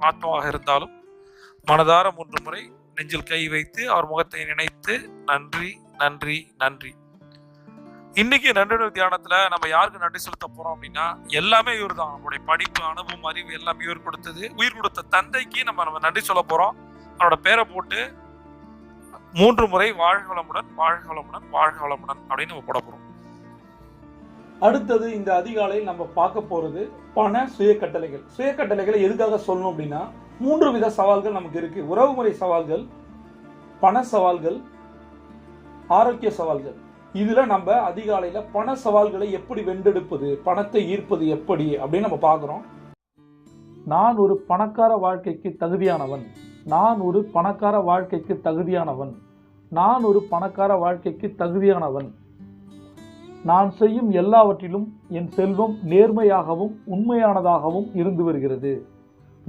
ஆத்மாவாக இருந்தாலும் மனதார 3 முறை நெஞ்சில் கை வைத்து அவர் முகத்தை நினைத்து நன்றி நன்றி நன்றி. இன்னைக்கு நன்றியுணர்வு தியானத்துல நம்ம யாருக்கு நன்றி செலுத்த போறோம் அப்படின்னா, எல்லாமே இவர் தான். நம்மளுடைய படிப்பு, அனுபவம், அறிவு எல்லாமே இவர் கொடுத்தது. உயிர் கொடுத்த தந்தைக்கு நம்ம நன்றி சொல்ல போறோம். அவரோட பேரை போட்டு 3 முறை வாழ்க வளமுடன் வாழ்க வளமுடன் வாழ்க வளமுடன் அப்படின்னு நம்ம போட போறோம். அடுத்தது இந்த அதிகாலையில் நம்ம பார்க்க போறது பண சுய கட்டளைகள். சுய கட்டளைகளை எதுக்காக சொல்லணும் அப்படின்னா, 3 வித சவால்கள் நமக்கு இருக்கு. உறவுமுறை சவால்கள், பண சவால்கள், ஆரோக்கிய சவால்கள். இதுல நம்ம அதிகாலையில பண சவால்களை எப்படி வென்றெடுப்பது, பணத்தை ஈர்ப்பது எப்படி அப்படின்னு நம்ம பார்க்கிறோம். நான் ஒரு பணக்கார வாழ்க்கைக்கு தகுதியானவன், நான் ஒரு பணக்கார வாழ்க்கைக்கு தகுதியானவன், நான் ஒரு பணக்கார வாழ்க்கைக்கு தகுதியானவன், நான் செய்யும் எல்லாவற்றிலும் என் செல்வம் நேர்மையாகவும் உண்மையானதாகவும் இருந்து வருகிறது.